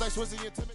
like Swizzy and Timmy.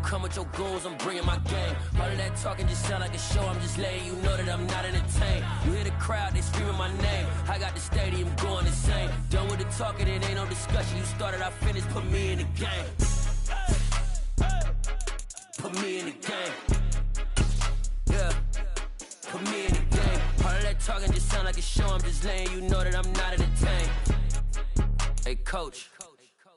Come with your goons, I'm bringing my game. All of that talking just sound like a show. I'm just letting you know that I'm not entertained. You hear the crowd, they screaming my name. I got the stadium going insane. Done with the talking, it ain't no discussion. You started, I finished, put me in the game. Put me in the game. Yeah, put me in the game. All of that talking just sound like a show. I'm just letting you know that I'm not entertained. Hey, coach,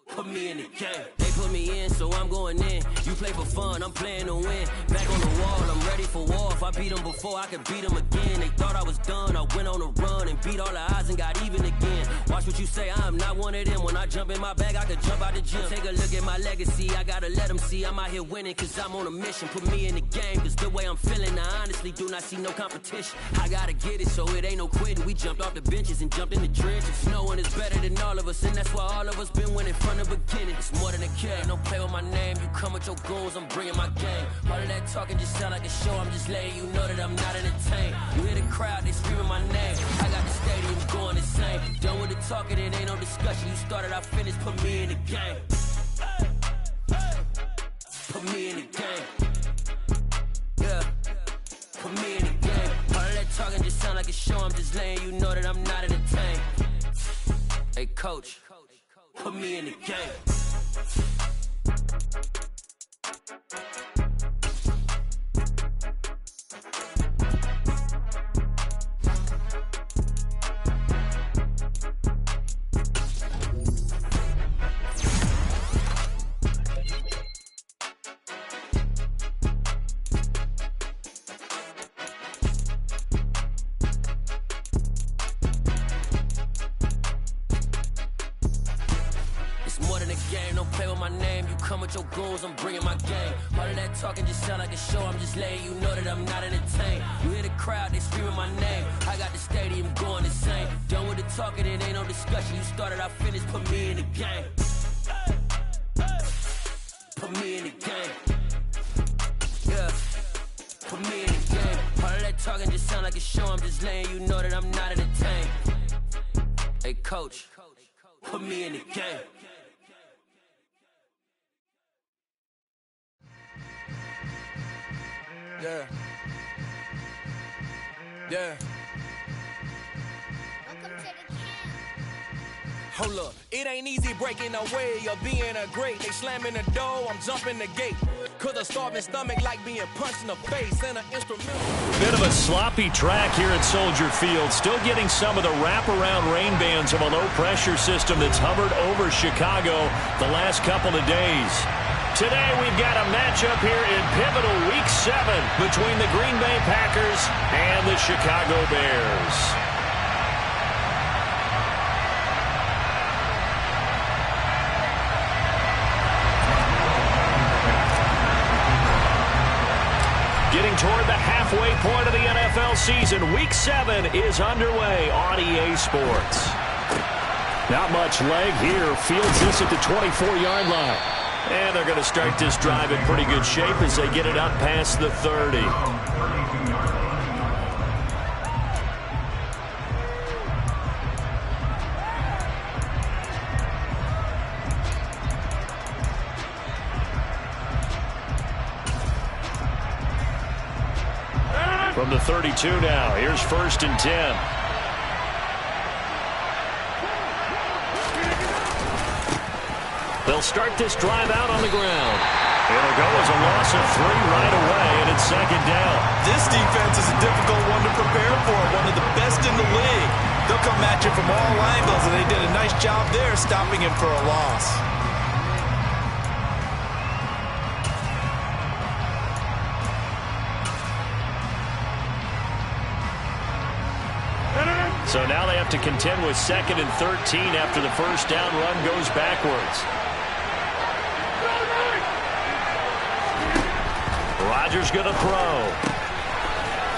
put me in the game. They put me in, so I'm going in. You play for fun, I'm playing to win. Back on the wall, I'm ready for war. If I beat them before, I could beat them again. They thought I was done, I went on a run and beat all the odds and got even again. Watch what you say, I'm not one of them. When I jump in my bag, I could jump out the gym. Take a look at my legacy, I gotta let them see I'm out here winning, cause I'm on a mission. Put me in the game, cause the way I'm feeling, I honestly do not see no competition. I gotta get it, so it ain't no quitting. We jumped off the benches and jumped in the trenches. No one is better than all of us, and that's why all of us been winning from the beginning. It's more than a game, don't play with my name. You come with your goons, I'm bringing my game. All of that talking just sound like a show. I'm just letting you know that I'm not entertained. You hear the crowd, they screaming my name. I got the stadium going insane. Done with the talking, it ain't no discussion. You started, I finished, put me in the game. Put me in the game. Yeah, put me in the game. All of that talking just sound like a show. I'm just letting you know that I'm not entertained. Hey, coach, put me in the game. Don't play with my name, you come with your goons, I'm bringing my game. All of that talking just sound like a show. I'm just letting you know that I'm not entertained. You hear the crowd, they screaming my name. I got the stadium going insane. Done with the talking, it ain't no discussion. You started, I finished, put me in the game. Put me in the game. Yeah, put me in the game. All of that talking just sound like a show. I'm just letting you know that I'm not entertained. Hey, coach, put me in the game. Yeah. Yeah. Hold up, it ain't easy breaking away or being a great. They slamming the door, I'm jumping the gate. Cause a starving stomach like being punched in the face and an instrumental. Bit of a sloppy track here at Soldier Field. Still getting some of the wraparound rain bands of a low-pressure system that's hovered over Chicago the last couple of days. Today we've got a matchup here in pivotal Week 7 between the Green Bay Packers and the Chicago Bears. Getting toward the halfway point of the NFL season, Week 7 is underway on EA Sports. Not much leg here. Fields this at the 24-yard line. And they're going to start this drive in pretty good shape as they get it up past the 30. From the 32 now, here's 1st and 10. They'll start this drive out on the ground. It'll go as a loss of 3 right away, and it's 2nd down. This defense is a difficult one to prepare for, one of the best in the league. They'll come at you from all angles, and they did a nice job there stopping him for a loss. So now they have to contend with 2nd and 13 after the first down run goes backwards. Rodgers going to throw.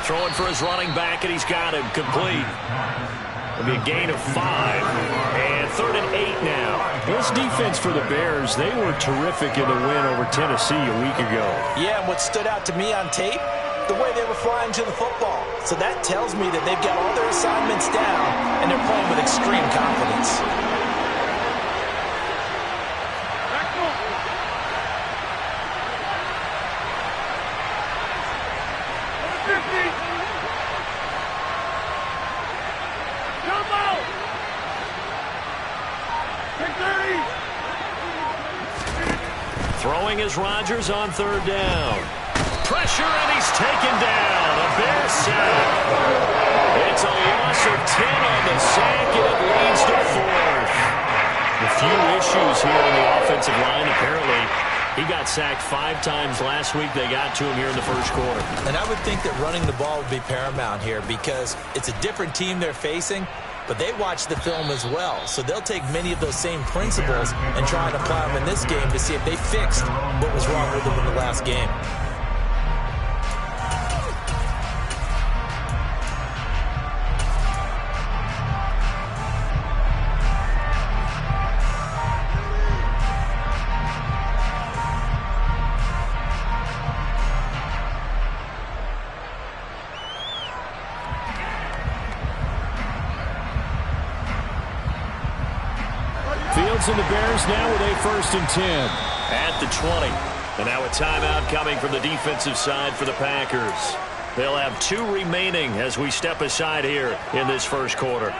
Throwing for his running back, and he's got him complete. It'll be a gain of 5. And 3rd and 8 now. This defense for the Bears, they were terrific in the win over Tennessee a week ago. Yeah, and what stood out to me on tape, the way they were flying to the football. So that tells me that they've got all their assignments down, and they're playing with extreme confidence. Throwing is Rodgers on 3rd down. Pressure, and he's taken down. A Bear sack. It's a loss of 10 on the sack, and it leads to 4th. A few issues here in the offensive line. Apparently, he got sacked 5 times last week. They got to him here in the first quarter. And I would think that running the ball would be paramount here because it's a different team they're facing, but they watch the film as well. So they'll take many of those same principles and try and apply them in this game to see if they fixed what was wrong with them in the last game. Fields and the Bears now with a 1st and 10. At the 20. And now a timeout coming from the defensive side for the Packers. They'll have 2 remaining as we step aside here in this first quarter.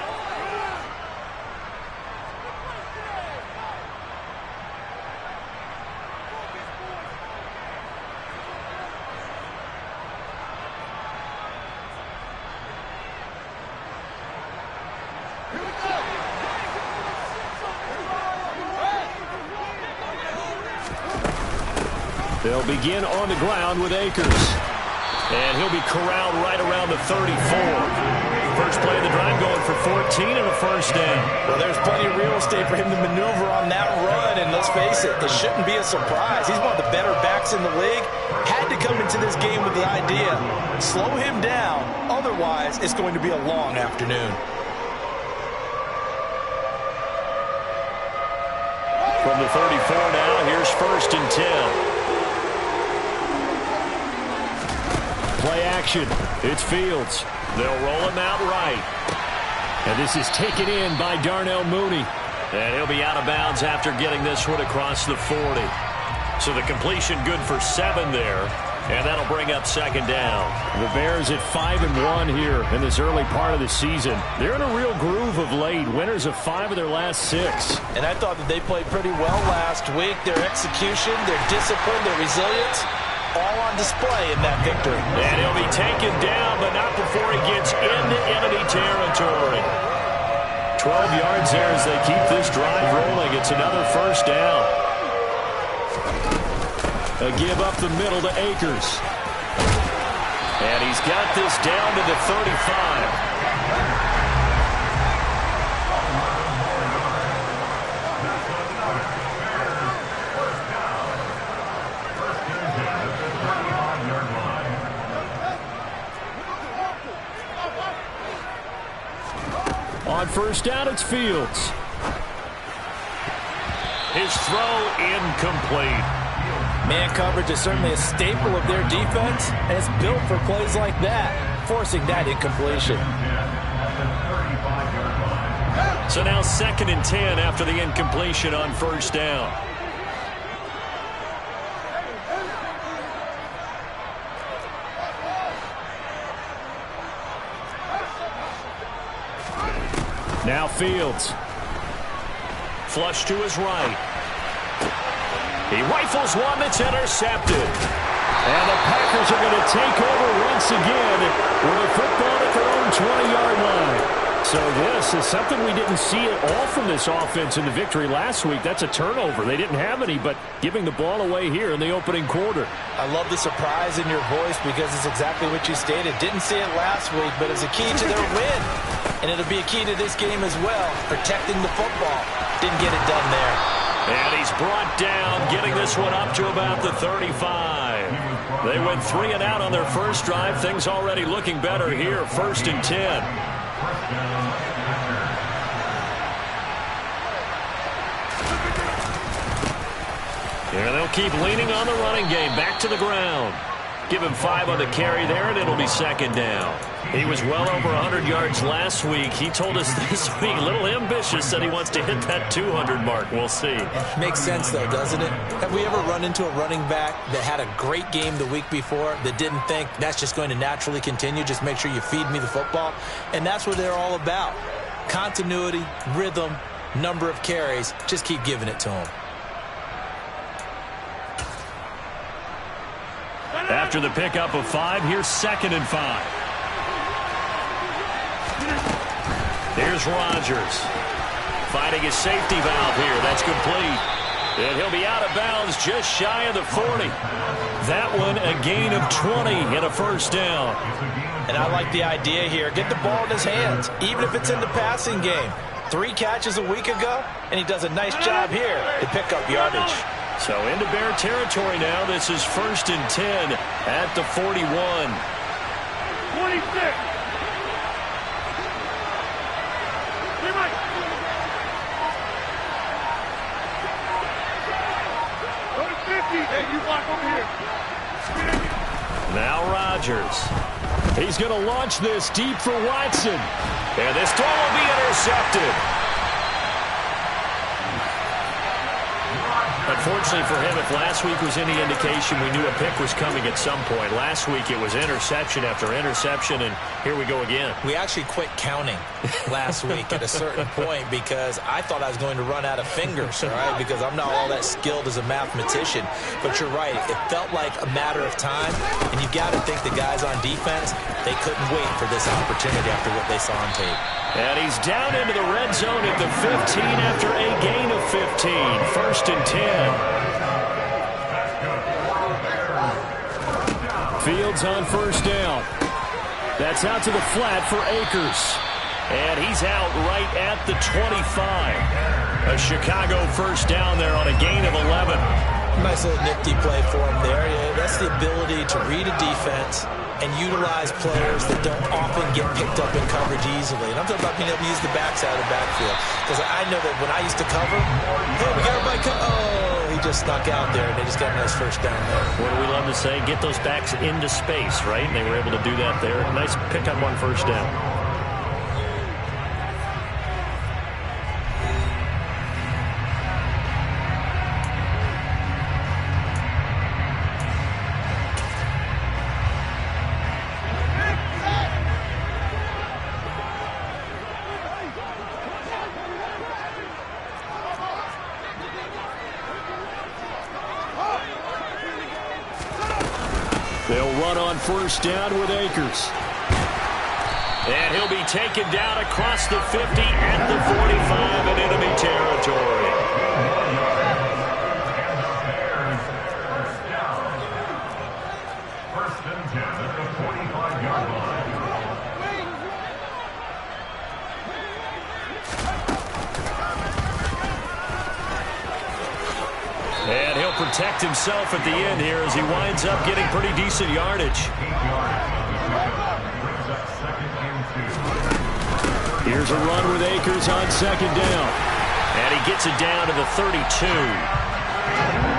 They'll begin on the ground with Akers. And he'll be corralled right around the 34. First play of the drive going for 14 and a 1st down. Well, there's plenty of real estate for him to maneuver on that run, and let's face it, it shouldn't be a surprise. He's one of the better backs in the league. Had to come into this game with the idea, slow him down, otherwise it's going to be a long afternoon. From the 34 now, here's 1st and 10. Play action. It's Fields. They'll roll him out right. And this is taken in by Darnell Mooney. And he'll be out of bounds after getting this one across the 40. So the completion good for 7 there. And that'll bring up second down. The Bears at 5-1 here in this early part of the season. They're in a real groove of late. Winners of 5 of their last 6. And I thought that they played pretty well last week. Their execution, their discipline, their resilience, all on display in that victory. And he'll be taken down, but not before he gets into enemy territory. 12 yards there as they keep this drive rolling. It's another first down. A give up the middle to Akers. And he's got this down to the 35. On first down, it's Fields. His throw incomplete. Man coverage is certainly a staple of their defense, and it's built for plays like that, forcing that incompletion. So now 2nd and 10 after the incompletion on first down. Now Fields. Flush to his right. He rifles one that's intercepted. And the Packers are going to take over once again with a football at their own 20-yard line. So this is something we didn't see at all from this offense in the victory last week. That's a turnover. They didn't have any, but giving the ball away here in the opening quarter. I love the surprise in your voice because it's exactly what you stated. Didn't see it last week, but it's a key to their win. And it'll be a key to this game as well, protecting the football. Didn't get it done there. And he's brought down, getting this one up to about the 35. They went 3 and out on their first drive. Things already looking better here, 1st and 10. Here they'll keep leaning on the running game. Back to the ground. Give him 5 on the carry there, and it'll be 2nd down. He was well over 100 yards last week. He told us this week, a little ambitious, said he wants to hit that 200 mark. We'll see. Makes sense, though, doesn't it? Have we ever run into a running back that had a great game the week before that didn't think that's just going to naturally continue? Just make sure you feed me the football. And that's what they're all about. Continuity, rhythm, number of carries. Just keep giving it to them. After the pickup of 5, here's 2nd and 5. Here's Rodgers. Finding his safety valve here. That's complete. And he'll be out of bounds just shy of the 40. That one a gain of 20 and a first down. And I like the idea here. Get the ball in his hands, even if it's in the passing game. 3 catches a week ago, and he does a nice job here to pick up yardage. So into Bear territory now. This is 1st and 10 at the 41. 26. Now Rodgers. He's going to launch this deep for Watson. And this throw will be intercepted. Unfortunately for him, if last week was any indication, we knew a pick was coming at some point. Last week it was interception after interception, and here we go again. We actually quit counting last week at a certain point because I thought I was going to run out of fingers, all right, because I'm not all that skilled as a mathematician. But you're right. It felt like a matter of time, and you've got to think the guys on defense, they couldn't wait for this opportunity after what they saw on tape. And he's down into the red zone at the 15 after a gain of 15. 1st and 10. Fields on first down. That's out to the flat for Akers. And he's out right at the 25. A Chicago first down there on a gain of 11. Nice little nifty play for him there. Yeah, that's the ability to read a defense and utilize players that don't often get picked up in coverage easily. And I'm talking about being able to use the backside of the backfield. Because I know that when I used to cover, hey, we got everybody oh, he just snuck out there, and they just got a nice first down there. What do we love to say? Get those backs into space, right? And they were able to do that there. Nice pickup on first down. run on first down with Akers. And he'll be taken down across the 50 at the 45 in enemy territory. First and 10 at the 45-yard line. And he'll protect himself at the end here as he winds up getting pretty decent yardage. Here's a run with Akers on second down. And he gets it down to the 32.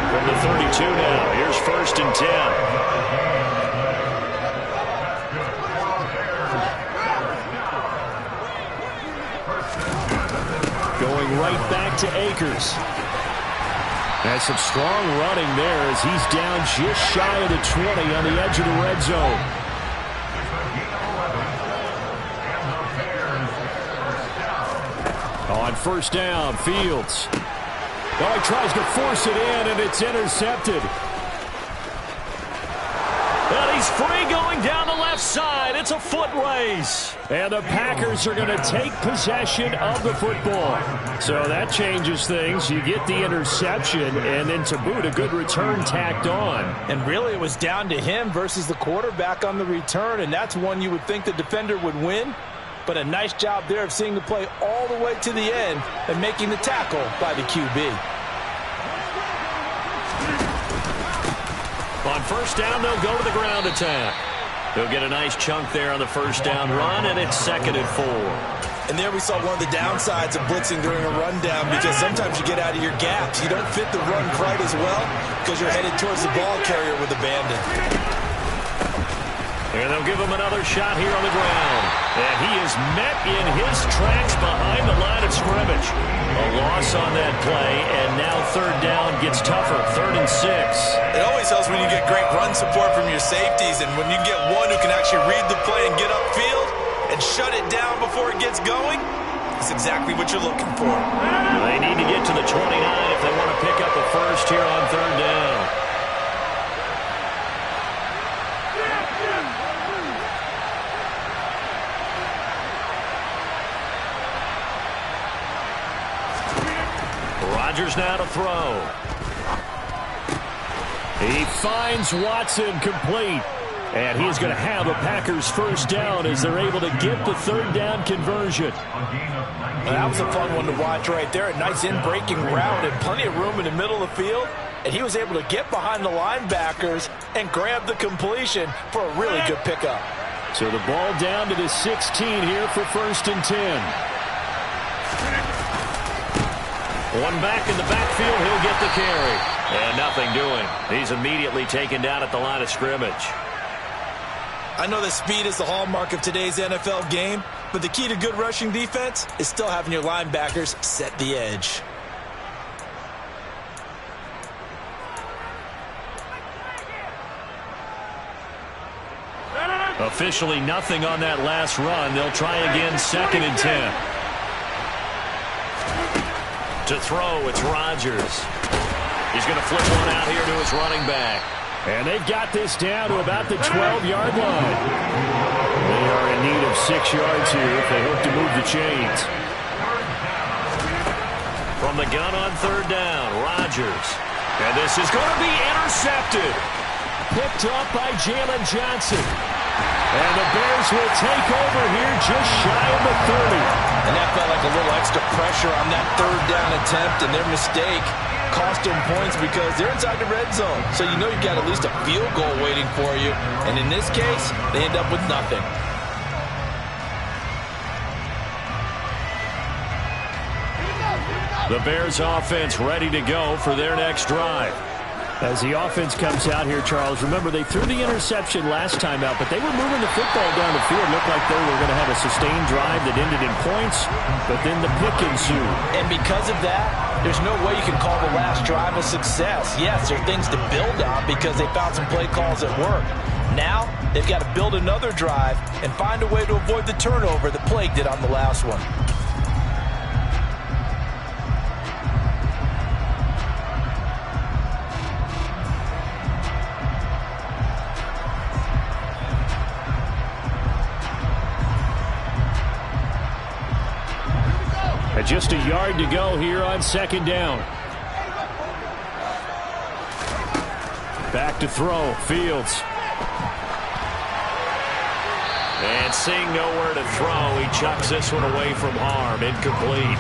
From the 32 now, here's first and 10. Going right back to Akers. That's some strong running there as he's down just shy of the 20 on the edge of the red zone. On first down, Fields. Oh, he tries to force it in, and it's intercepted. And he's free going down the left side. It's a foot race. And the Packers are going to take possession of the football. So that changes things. You get the interception, and then to boot, a good return tacked on. And really, it was down to him versus the quarterback on the return, and that's one you would think the defender would win. But a nice job there of seeing the play all the way to the end and making the tackle by the QB. On first down, they'll go to the ground attack. They'll get a nice chunk there on the first down run, and it's 2nd and 4. And there we saw one of the downsides of blitzing during a rundown, because sometimes you get out of your gaps. You don't fit the run quite as well because you're headed towards the ball carrier with abandon. And they'll give him another shot here on the ground. And he is met in his tracks behind the line of scrimmage. A loss on that play, and now third down gets tougher. 3rd and 6. It always helps when you get great run support from your safeties, and when you get one who can actually read the play and get upfield and shut it down before it gets going. It's exactly what you're looking for. They need to get to the 29 if they want to pick up a first here on third down. Rodgers now to throw. He finds Watson complete. And he's going to have a Packers first down as they're able to get the third down conversion. Well, that was a fun one to watch right there. A nice in-breaking route and plenty of room in the middle of the field. And he was able to get behind the linebackers and grab the completion for a really good pickup. So the ball down to the 16 here for first and 10. One back in the backfield, he'll get the carry. And nothing doing. He's immediately taken down at the line of scrimmage. I know that speed is the hallmark of today's NFL game, but the key to good rushing defense is still having your linebackers set the edge. Officially nothing on that last run. They'll try again, 2nd and 10. To throw, it's Rodgers. He's going to flip one out here to his running back. And they've got this down to about the 12-yard line. They are in need of 6 yards here if they hope to move the chains. From the gun on third down, Rodgers. And this is going to be intercepted. Picked up by Jalen Johnson. And the Bears will take over here just shy of the 30. And that felt like a little extra pressure on that third down attempt, and their mistake cost them points because they're inside the red zone. So you know you've got at least a field goal waiting for you. And in this case, they end up with nothing. The Bears offense ready to go for their next drive. As the offense comes out here, Charles, remember they threw the interception last time out, but they were moving the football down the field. Looked like they were going to have a sustained drive that ended in points, but then the pick ensued. And because of that, there's no way you can call the last drive a success. Yes, there are things to build on because they found some play calls that work. Now, they've got to build another drive and find a way to avoid the turnover that plagued it on the last one. Just a yard to go here on second down. Back to throw. Fields. And seeing nowhere to throw, he chucks this one away from harm. Incomplete.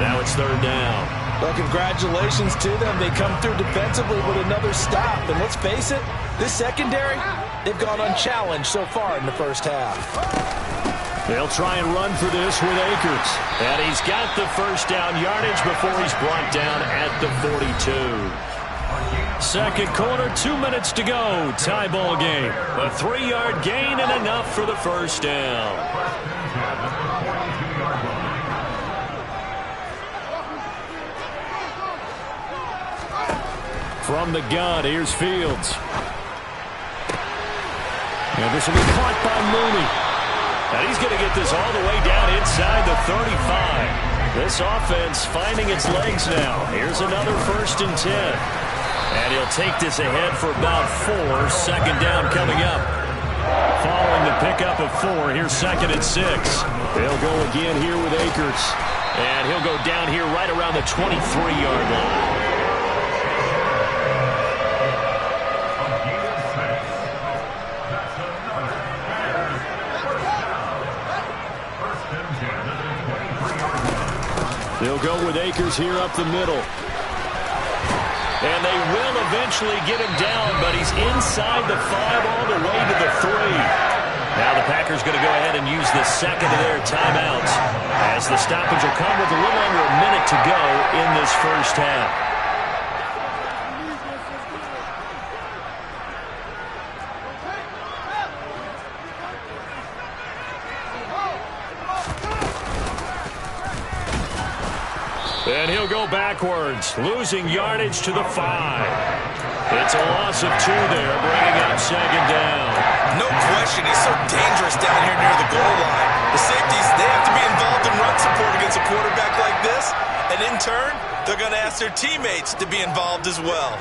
Now it's third down. Well, congratulations to them. They come through defensively with another stop. And let's face it, this secondary, they've gone unchallenged so far in the first half. They'll try and run for this with Akers. And he's got the first down yardage before he's brought down at the 42. Second quarter, 2 minutes to go. Tie ball game. A 3-yard gain and enough for the first down. From the gun, here's Fields. And this will be caught by Mooney. And he's going to get this all the way down inside the 35. This offense finding its legs now. Here's another 1st and 10. And he'll take this ahead for about 4. Second down coming up. Following the pickup of 4, here's 2nd and 6. They'll go again here with Akers. And he'll go down here right around the 23-yard line. They'll go with Akers here up the middle. And they will eventually get him down, but he's inside the 5 all the way to the 3. Now the Packers going to go ahead and use the second of their timeouts, as the stoppage will come with a little under a minute to go in this first half. And he'll go backwards, losing yardage to the 5. It's a loss of 2 there, bringing up second down. No question, he's so dangerous down here near the goal line. The safeties, they have to be involved in run support against a quarterback like this. And in turn, they're going to ask their teammates to be involved as well.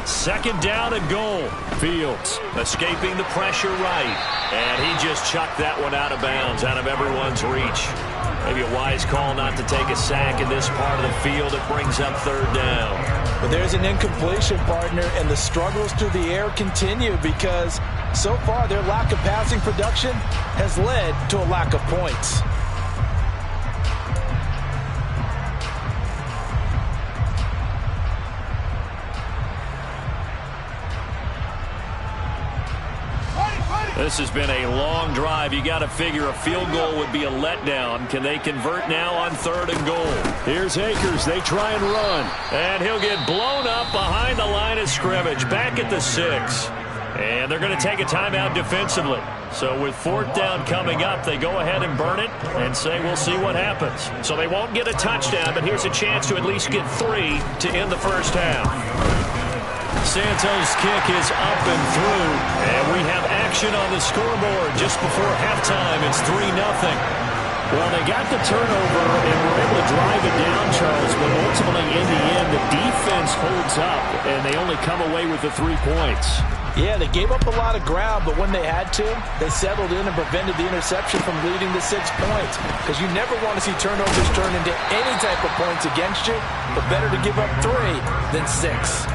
Second down and goal. Fields. Escaping the pressure right. And he just chucked that one out of bounds, out of everyone's reach. Maybe a wise call not to take a sack in this part of the field. It brings up third down. But there's an incompletion, partner, and the struggles through the air continue because so far their lack of passing production has led to a lack of points. This has been a long drive. You got to figure a field goal would be a letdown. Can they convert now on 3rd and goal? Here's Akers. They try and run. And he'll get blown up behind the line of scrimmage, back at the 6. And they're going to take a timeout defensively. So with 4th down coming up, they go ahead and burn it and say we'll see what happens. So they won't get a touchdown, but here's a chance to at least get 3 to end the first half. Santos' kick is up and through. And we have action on the scoreboard just before halftime. It's 3-0. Well, they got the turnover and were able to drive it down, Charles, but ultimately in the end, the defense holds up, and they only come away with the 3 points. Yeah, they gave up a lot of ground, but when they had to, they settled in and prevented the interception from leading to 6 points. Because you never want to see turnovers turn into any type of points against you, but better to give up 3 than 6.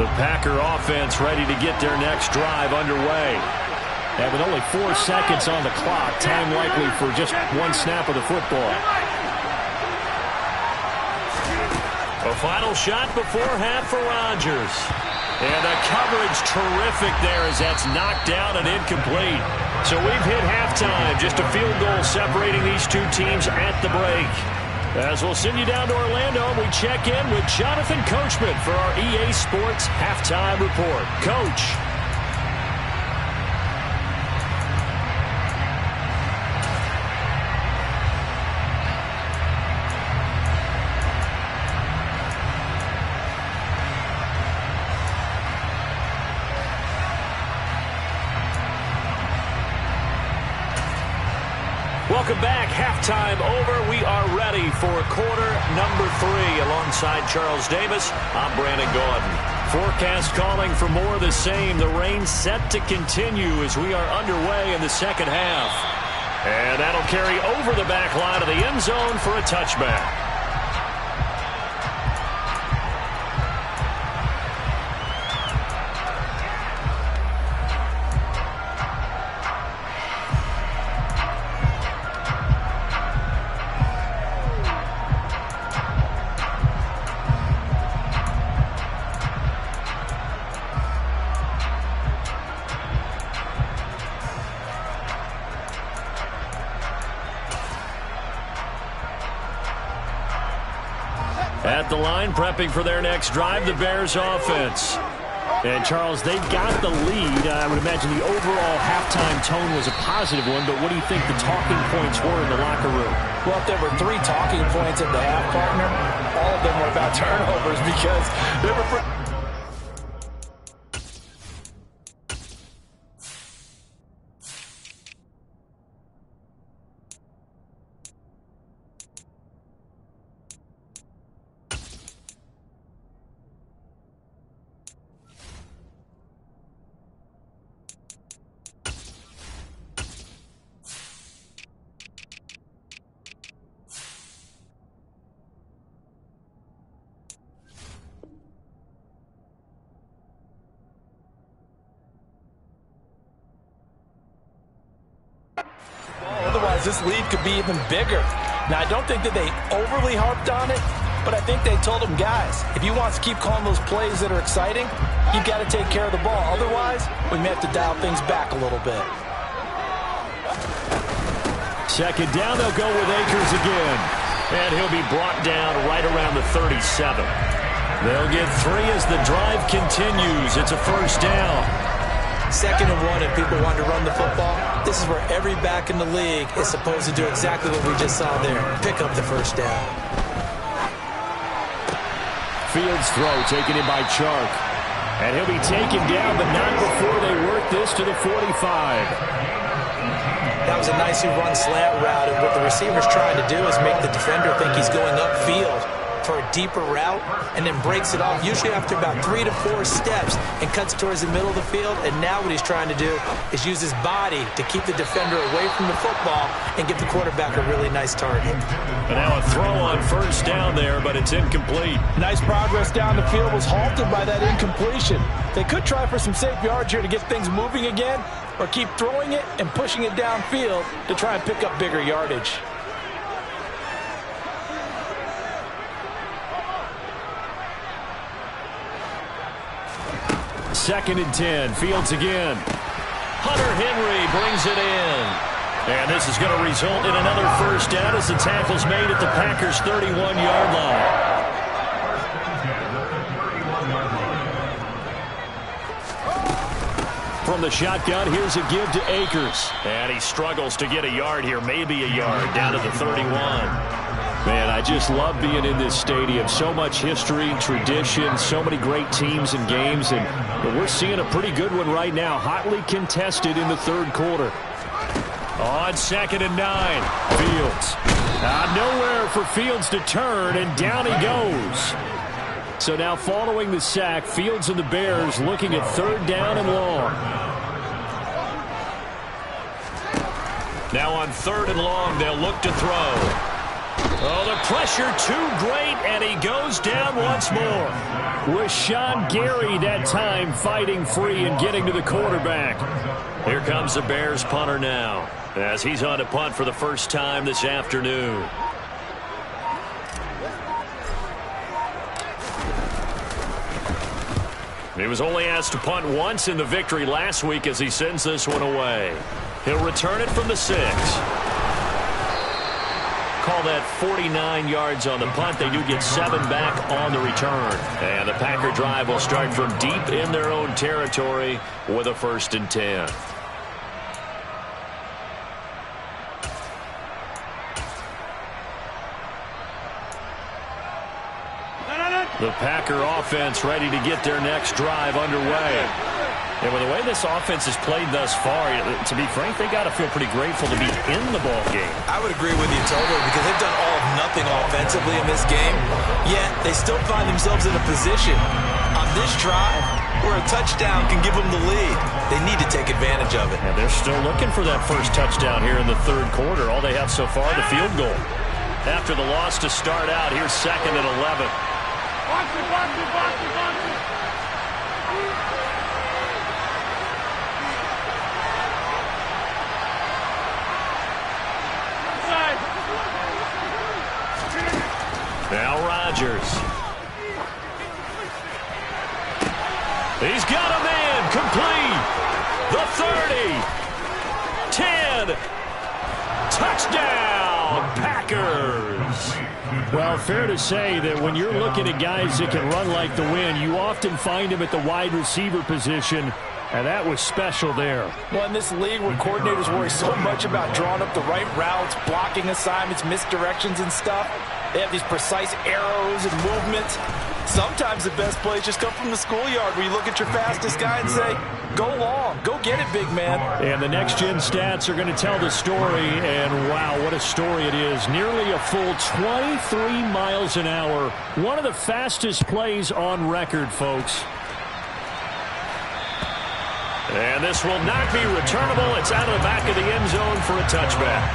The Packer offense ready to get their next drive underway. And with only 4 seconds on the clock, time likely for just 1 snap of the football. A final shot before half for Rodgers. And the coverage terrific there as that's knocked down and incomplete. So we've hit halftime. Just a field goal separating these two teams at the break. As we'll send you down to Orlando, we check in with Jonathan Coachman for our EA Sports Halftime Report. Coach. Welcome back. Halftime over. We are ready for quarter number 3. Alongside Charles Davis, I'm Brandon Gordon. Forecast calling for more of the same. The rain set to continue as we are underway in the second half. And that'll carry over the back line of the end zone for a touchback. At the line, prepping for their next drive, the Bears offense. And, Charles, they've got the lead. I would imagine the overall halftime tone was a positive one, but what do you think the talking points were in the locker room? Well, if there were 3 talking points at the half, partner, all of them were about turnovers because they were... Otherwise, this lead could be even bigger. Now, I don't think that they overly harped on it, but I think they told them, guys, if you want to keep calling those plays that are exciting, you've got to take care of the ball. Otherwise, we may have to dial things back a little bit. Second down, they'll go with Akers again. And he'll be brought down right around the 37. They'll get 3 as the drive continues. It's a first down. 2nd and 1, if people want to run the football, this is where every back in the league is supposed to do exactly what we just saw there. Pick up the first down. Fields throw taken in by Chark. And he'll be taken down, but not before they work this to the 45. That was a nicely run slant route, and what the receiver's trying to do is make the defender think he's going upfield for a deeper route, and then breaks it off, usually after about 3 to 4 steps, and cuts towards the middle of the field. And now what he's trying to do is use his body to keep the defender away from the football and give the quarterback a really nice target. And now a throw on first down there, but it's incomplete. Nice progress down the field, was halted by that incompletion. They could try for some safe yards here to get things moving again, or keep throwing it and pushing it downfield to try and pick up bigger yardage. Second and 10. Fields again. Hunter Henry brings it in. And this is going to result in another first down as the tackle's made at the Packers' 31-yard line. From the shotgun, here's a give to Akers. And he struggles to get a yard here, maybe a yard, down to the 31. Man, I just love being in this stadium. So much history, tradition, so many great teams and games, and we're seeing a pretty good one right now, hotly contested in the third quarter. On 2nd and 9. Fields. Nowhere for Fields to turn, and down he goes. So now following the sack, Fields and the Bears looking at 3rd down and long. Now on 3rd and long, they'll look to throw. Oh, the pressure too great, and he goes down once more. With Sean Gary that time fighting free and getting to the quarterback. Here comes the Bears punter now, as he's on to punt for the first time this afternoon. He was only asked to punt once in the victory last week as he sends this one away. He'll return it from the 6. call that 49 yards on the punt. They do get 7 back on the return. And the Packer drive will start from deep in their own territory with a 1st and 10. The Packer offense ready to get their next drive underway. And with the way this offense has played thus far, to be frank, they got to feel pretty grateful to be in the ball game. I would agree with you totally because they've done all of nothing offensively in this game, yet they still find themselves in a position on this drive where a touchdown can give them the lead. They need to take advantage of it. And they're still looking for that first touchdown here in the 3rd quarter. All they have so far, the field goal. After the loss to start out, here's 2nd and 11. Watch it, watch it, watch it, watch it. Now Rodgers. He's got a man complete. The 30. 10. Touchdown, Packers. Well, fair to say that when you're looking at guys that can run like the wind, you often find them at the wide receiver position, and that was special there. Well, in this league where coordinators worry so much about drawing up the right routes, blocking assignments, misdirections and stuff, they have these precise arrows and movements. Sometimes the best plays just come from the schoolyard where you look at your fastest guy and say, go long, go get it, big man. And the next-gen stats are going to tell the story, and wow, what a story it is. Nearly a full 23 miles an hour. One of the fastest plays on record, folks. And this will not be returnable. It's out of the back of the end zone for a touchback.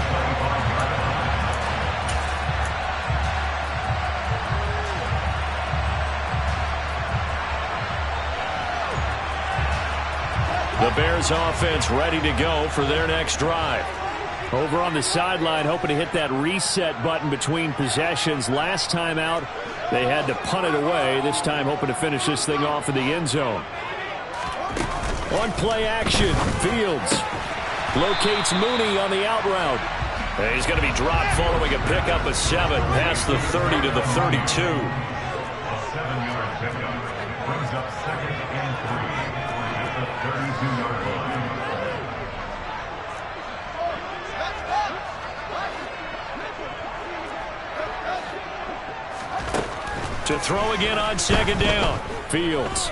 The Bears offense ready to go for their next drive. Over on the sideline, hoping to hit that reset button between possessions. Last time out, they had to punt it away. This time, hoping to finish this thing off in the end zone. On play action, Fields locates Mooney on the out route. And he's going to be dropped following a pickup of 7 past the 30 to the 32. A 7-yard pickup brings up 2nd and 3 at the 32-yard line. To throw again on 2nd down. Fields.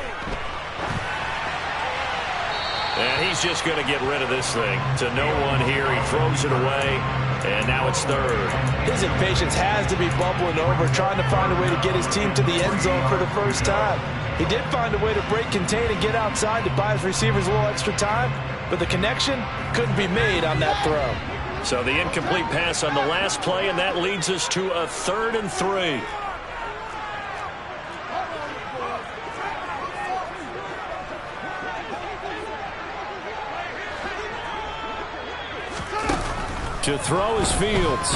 And he's just going to get rid of this thing. To no one here. He throws it away. And now it's 3rd. His impatience has to be bubbling over, trying to find a way to get his team to the end zone for the first time. He did find a way to break, contain, and get outside to buy his receivers a little extra time, but the connection couldn't be made on that throw. So the incomplete pass on the last play, and that leads us to a 3rd and 3. To throw is Fields.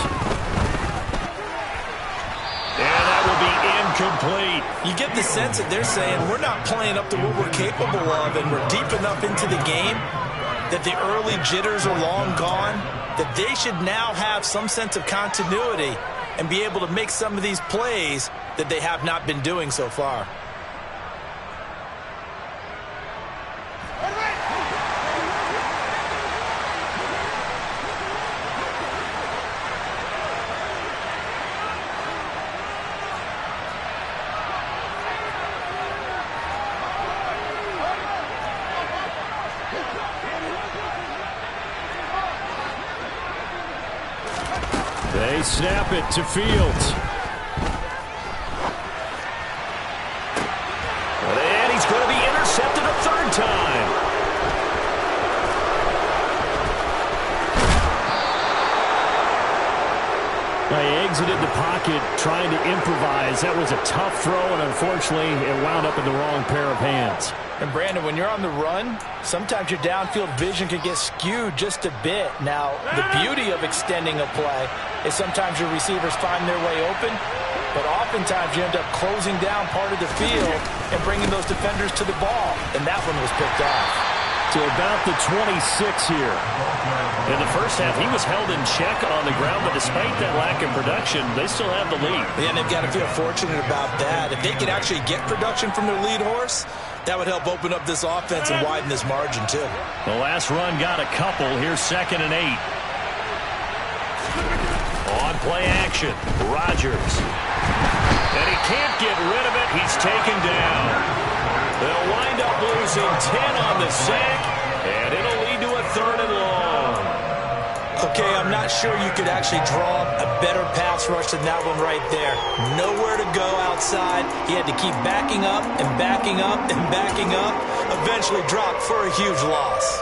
And that will be incomplete. You get the sense that they're saying we're not playing up to what we're capable of, and we're deep enough into the game that the early jitters are long gone, that they should now have some sense of continuity and be able to make some of these plays that they have not been doing so far. They snap it to Fields. And he's going to be intercepted a 3rd time. They exited the pocket trying to improvise. That was a tough throw, and unfortunately, it wound up in the wrong pair of hands. And Brandon, when you're on the run, sometimes your downfield vision can get skewed just a bit. Now, the beauty of extending a play is sometimes your receivers find their way open, but oftentimes you end up closing down part of the field and bringing those defenders to the ball, and that one was picked off. to about the 26 here. In the first half, he was held in check on the ground, but despite that lack of production, they still have the lead. Yeah, and they've got to feel fortunate about that. If they could actually get production from their lead horse, that would help open up this offense and widen this margin, too. The last run got a couple. Here's 2nd and 8. On play action, Rodgers. And he can't get rid of it. He's taken down. They'll wind up losing 10 on the sack, and it'll lead to a 3rd and long. Okay, I'm not sure you could actually draw a better pass rush than that one right there. Nowhere to go outside. He had to keep backing up and backing up and backing up. Eventually dropped for a huge loss.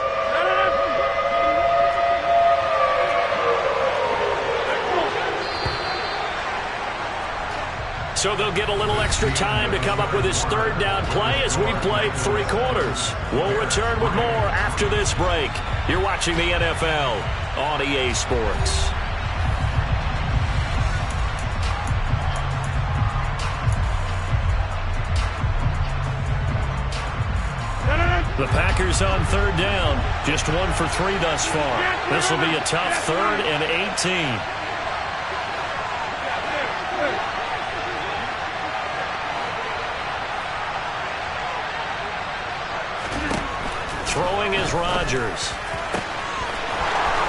So they'll get a little extra time to come up with his 3rd down play as we played 3 quarters. We'll return with more after this break. You're watching the NFL on EA Sports. The Packers on 3rd down. Just 1 for 3 thus far. This will be a tough 3rd and 18. Throwing is Rodgers.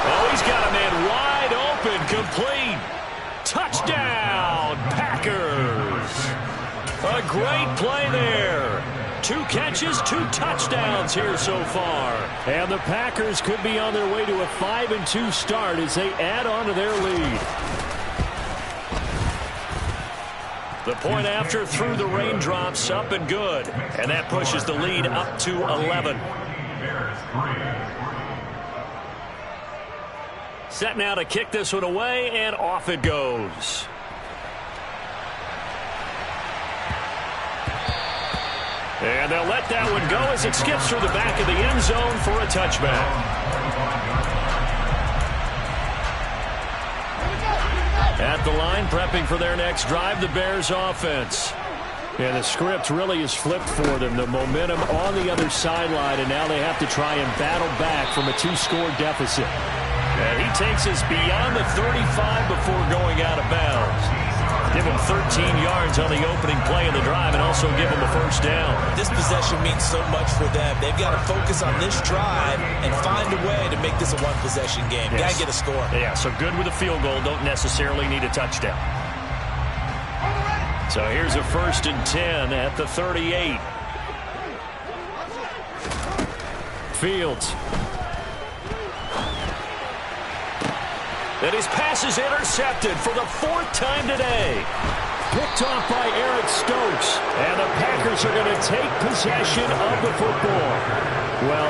Oh, he's got a man wide open, complete. Touchdown, Packers. A great play there. 2 catches, 2 touchdowns here so far. And the Packers could be on their way to a 5-2 start as they add on to their lead. The point after through the raindrops, up and good. And that pushes the lead up to 11. Set now to kick this one away, and off it goes. And they'll let that one go as it skips through the back of the end zone for a touchback. At the line, prepping for their next drive, the Bears offense. And the script really is flipped for them. The momentum on the other sideline, and now they have to try and battle back from a 2-score deficit. And he takes us beyond the 35 before going out of bounds. Give him 13 yards on the opening play of the drive and also give him a 1st down. This possession means so much for them. They've got to focus on this drive and find a way to make this a 1-possession game. Yes. Got to get a score. Yeah, so good with a field goal. Don't necessarily need a touchdown. So here's a 1st and 10 at the 38. Fields. And his pass is intercepted for the 4th time today. Picked off by Eric Stokes. And the Packers are going to take possession of the football. Well,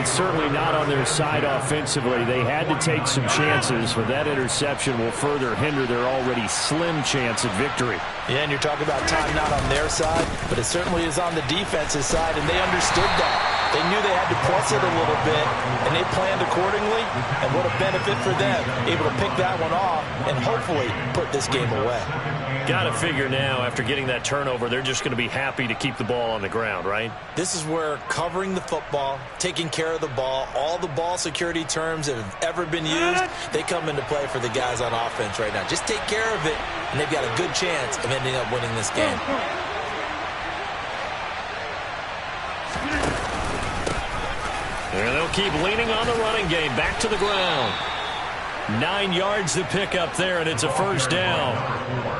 certainly not on their side offensively. They had to take some chances, but that interception will further hinder their already slim chance at victory. Yeah, and you're talking about time not on their side, but it certainly is on the defense's side, and they understood that. They knew they had to press it a little bit, and they planned accordingly, and what a benefit for them, able to pick that one off and hopefully put this game away. Got to figure now, after getting that turnover, they're just going to be happy to keep the ball on the ground, right? This is where covering the football, taking care of the ball, all the ball security terms that have ever been used, they come into play for the guys on offense right now. Just take care of it, and they've got a good chance of ending up winning this game. And they'll keep leaning on the running game. Back to the ground. 9 yards to pick up there, and it's a first down.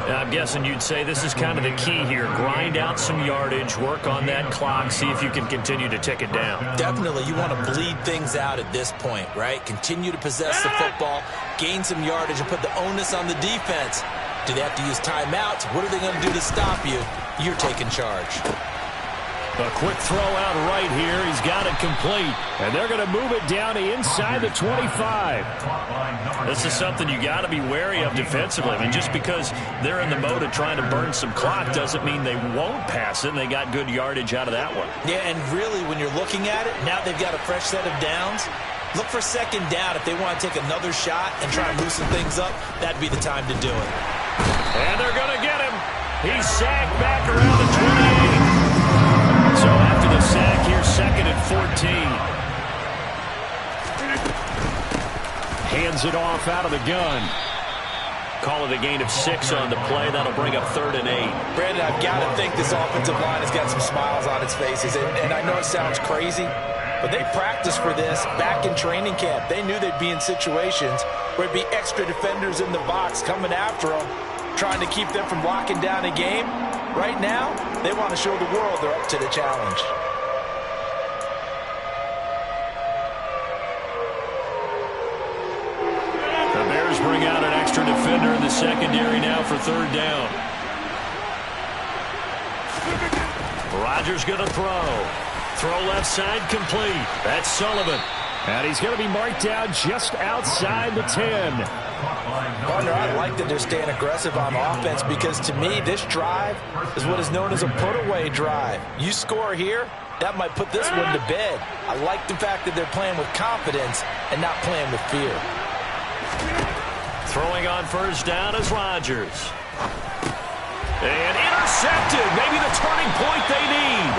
I'm guessing you'd say this is kind of the key here. Grind out some yardage, work on that clock, see if you can continue to tick it down. Definitely. You want to bleed things out at this point, right? Continue to possess the football, gain some yardage, and put the onus on the defense. Do they have to use timeouts? What are they going to do to stop you? You're taking charge. A quick throw out right here. He's got it complete. And they're going to move it down to inside the 25. This is something you got to be wary of defensively. I mean, just because they're in the mode of trying to burn some clock doesn't mean they won't pass it, and they got good yardage out of that one. Yeah, and really, when you're looking at it, now they've got a fresh set of downs. Look for second down. If they want to take another shot and try to loosen things up, that'd be the time to do it. And they're going to get him. He's sacked back around the 28. So after the sack, here's 2nd and 14. hands it off out of the gun. Call it a gain of 6 on the play. That'll bring up 3rd and 8. Brandon, I've got to think this offensive line has got some smiles on its faces. And I know it sounds crazy, but they practiced for this back in training camp. They knew they'd be in situations where it'd be extra defenders in the box coming after them, trying to keep them from locking down a game. Right now, they want to show the world they're up to the challenge. The Bears bring out an extra defender in the secondary now for 3rd down. Rodgers going to throw. Throw left side complete. That's Sullivan. And he's going to be marked down just outside the 10. Partner, I like that they're staying aggressive on offense because to me, this drive is what is known as a put-away drive. You score here, that might put this one to bed. I like the fact that they're playing with confidence and not playing with fear. Throwing on 1st down is Rodgers. And intercepted. Maybe the turning point they need.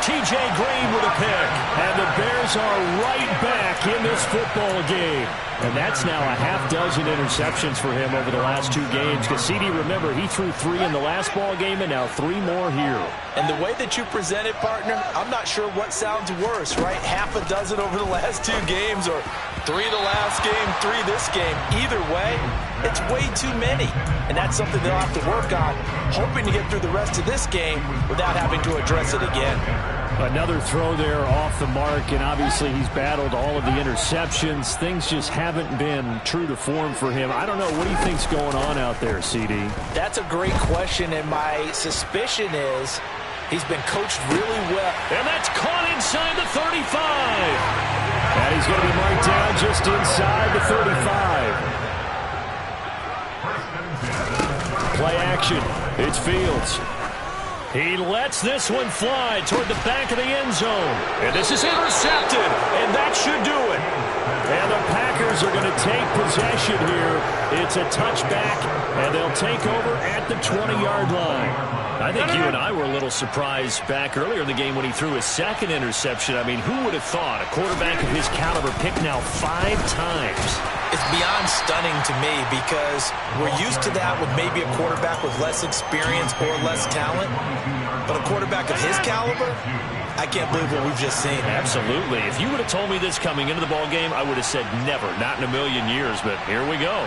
T.J. Green with a pick. And the Bears are right back in this football game. And that's now a half-dozen interceptions for him over the last 2 games. Because, CD, remember, he threw 3 in the last ball game and now 3 more here. And the way that you present it, partner, I'm not sure what sounds worse, right? Half a dozen over the last 2 games or 3 the last game, 3 this game. Either way, it's way too many. And that's something they'll have to work on, hoping to get through the rest of this game without having to address it again. Another throw there off the mark, and obviously he's battled all of the interceptions. Things just haven't been true to form for him. I don't know. What do you think's going on out there, CD? That's a great question, and my suspicion is he's been coached really well. And that's caught inside the 35. And he's going to be marked down just inside the 35. Play action. It's Fields. He lets this one fly toward the back of the end zone. And this is intercepted, and that should do it. And the Packers are going to take possession here. It's a touchback, and they'll take over at the 20-yard line. I think you and I were a little surprised back earlier in the game when he threw his 2nd interception. I mean, who would have thought a quarterback of his caliber picked now 5 times? It's beyond stunning to me because we're used to that with maybe a quarterback with less experience or less talent. But a quarterback of his caliber, I can't believe what we've just seen. Absolutely. If you would have told me this coming into the ball game, I would have said never, not in a million years. But here we go.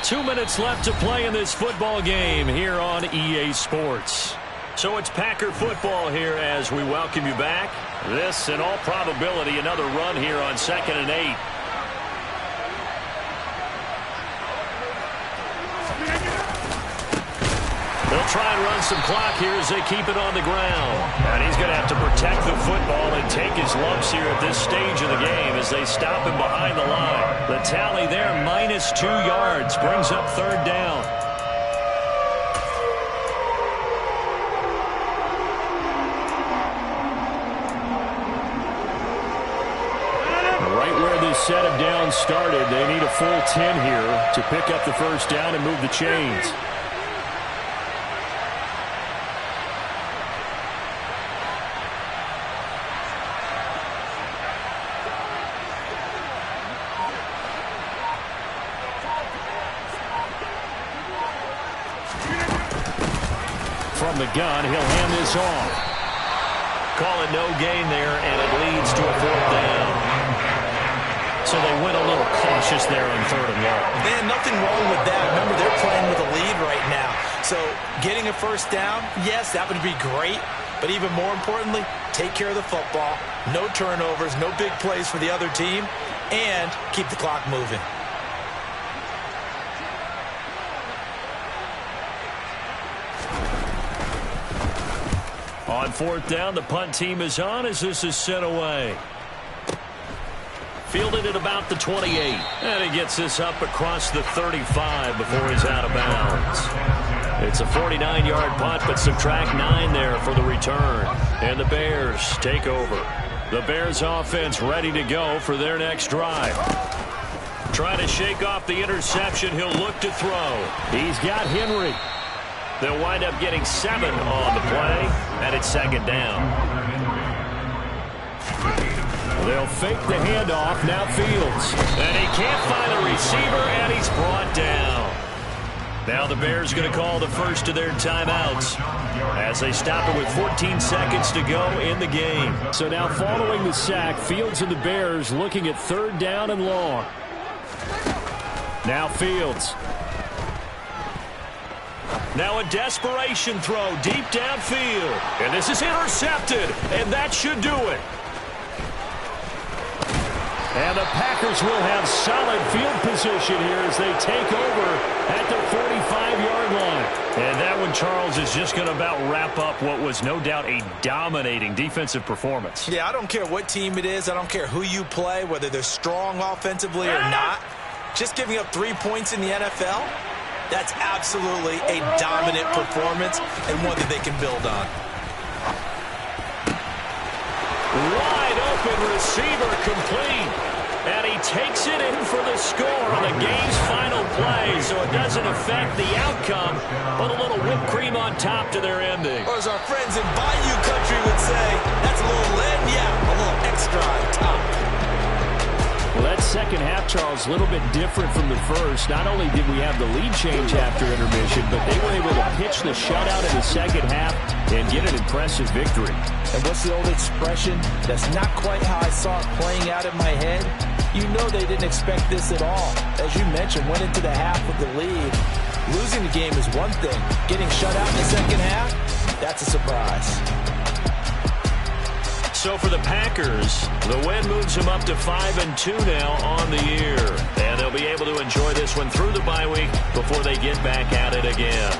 2 minutes left to play in this football game here on EA Sports. So it's Packer football here as we welcome you back. This, in all probability, another run here on 2nd and 8. They'll try and run some clock here as they keep it on the ground. And he's going to have to protect the football and take his lumps here at this stage of the game as they stop him behind the line. The tally there, -2 yards, brings up 3rd down. Right where this set of downs started, they need a full 10 here to pick up the 1st down and move the chains. From the gun, he'll hand this off. Call it no gain there, and it leads to a 4th down. So they went a little cautious there on 3rd and long. Man, nothing wrong with that. Remember, they're playing with a lead right now. So getting a 1st down, yes, that would be great. But even more importantly, take care of the football. No turnovers, no big plays for the other team, and keep the clock moving. On 4th down, the punt team is on as this is sent away. Fielded at about the 28. And he gets this up across the 35 before he's out of bounds. It's a 49-yard punt, but subtract 9 there for the return. And the Bears take over. The Bears offense ready to go for their next drive. Trying to shake off the interception. He'll look to throw. He's got Henry. They'll wind up getting 7 on the play, and it's 2nd down. They'll fake the handoff. Now Fields. And he can't find the receiver, and he's brought down. Now the Bears going to call the first of their timeouts as they stop it with 14 seconds to go in the game. So now following the sack, Fields and the Bears looking at 3rd down and long. Now Fields. Now a desperation throw deep downfield. And this is intercepted, and that should do it. And the Packers will have solid field position here as they take over at the 45-yard line. And that one, Charles, is just going to about wrap up what was no doubt a dominating defensive performance. Yeah, I don't care what team it is. I don't care who you play, whether they're strong offensively or not. Just giving up 3 points in the NFL, that's absolutely a dominant performance and one that they can build on. Wide open receiver complete. And he takes it in for the score on the game's final play, so it doesn't affect the outcome, but a little whipped cream on top to their ending. Or as our friends in Bayou Country would say, that's a little a little extra on top. Well, that second half, Charles, a little bit different from the first. Not only did we have the lead change after intermission, but they were able to pitch the shutout in the second half and get an impressive victory. And what's the old expression? That's not quite how I saw it playing out in my head. You know they didn't expect this at all. As you mentioned, went into the half with the lead. Losing the game is one thing. Getting shut out in the second half, that's a surprise. So for the Packers, the win moves them up to 5-2 now on the year. And they'll be able to enjoy this one through the bye week before they get back at it again.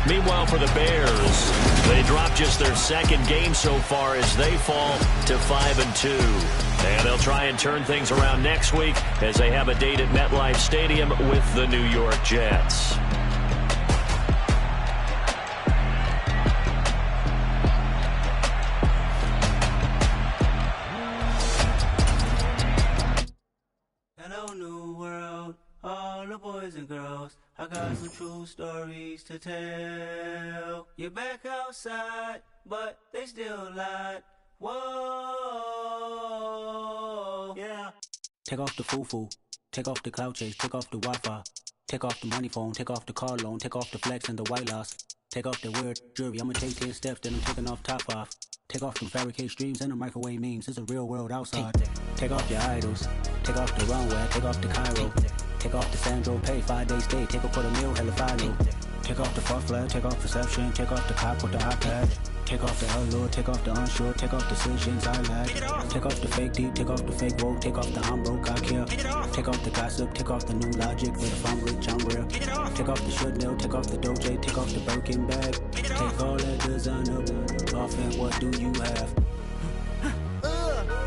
Meanwhile, for the Bears, they drop just their second game so far as they fall to 5-2. And they'll try and turn things around next week as they have a date at MetLife Stadium with the New York Jets. Hello, new world, all the boys and girls. I got some true stories to tell. You're back outside, but they still lied. Whoa, yeah. Take off the foo-foo, take off the cloud chase, take off the Wi-Fi, take off the money phone, take off the car loan, take off the flex and the white loss, take off the weird jewelry. I'ma take 10 steps, then I'm taking off top off. Take off them fabricated streams and the microwave memes. It's a real world outside. Take off your idols, take off the runway, take off the Cairo, take off the Sandro Pay, 5-day stay, take a $250,000, hella final. Take off the far flag, take off perception, take off the cop with the iPad. Take off the allure, take off the unsure, take off decisions I lack. Take off the fake deep, take off the fake woke, take off the I'm broke, I care. Take off the gossip, take off the new logic, but if I'm rich, I'm real. Take off the should know, take off the Doge, take off the Birkin bag. Take all that designer off and what do you have?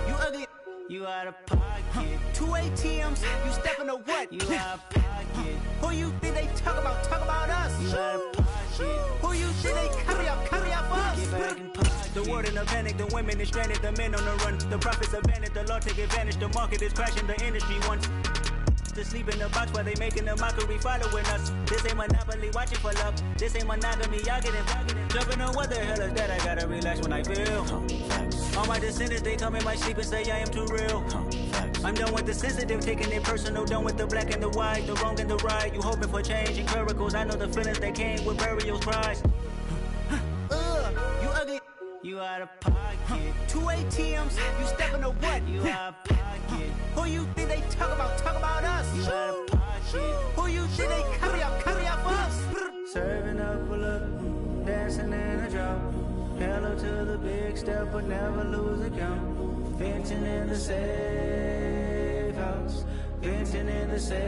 You ugly. You out of pocket. 2 ATMs, you stepping to what? You out of pocket. Who you think they talk about? Talk about us. You out of pocket. Who you think they carry up for us? Get back in pocket. The world in a panic, the women is stranded, the men on the run. The profits abandoned, the law take advantage. The market is crashing, the industry wants to sleep in the box while they making a mockery following us. This ain't Monopoly, watching for love. This ain't monogamy, y'all getting jumping on what the hell is that? I gotta relax when I feel. All my descendants, they come in my sleep and say I am too real. I'm done with the sensitive, taking it personal. Done with the black and the white, the wrong and the right. You hoping for change and miracles. I know the feelings that came with burial cries. You ugly. You out of pocket. 2 ATMs, you stepping to what? You out of pocket. Who you think they talk about? Talk about us. You out of pocket. Who you think they carry up for us? Serving up a look, dancing in a drop. Hello to the big step, but never lose a count. Venting in the safe house. Venting in the safe.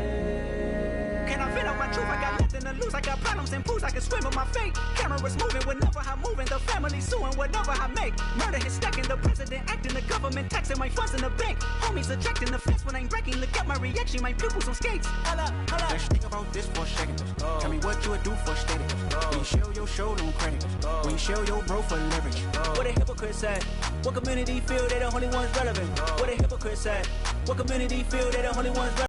Can I vent out my truth? I got nothing to lose. I got problems and pools. I can swim with my fate. Cameras moving whenever I'm moving. The family suing whatever I make. Murder is stacking. The president acting. The government taxing my funds in the bank. Homies attracting the fence when I'm wrecking. Look at my reaction. My pupils on skates. Holla, holla. Let's think about this for a second. Tell me what you would do for steady. When you show your show, no credit. When you show your bro for leverage. What a hypocrite said. What community feel they the only ones relevant? What a hypocrite said. What community feel they the only ones relevant?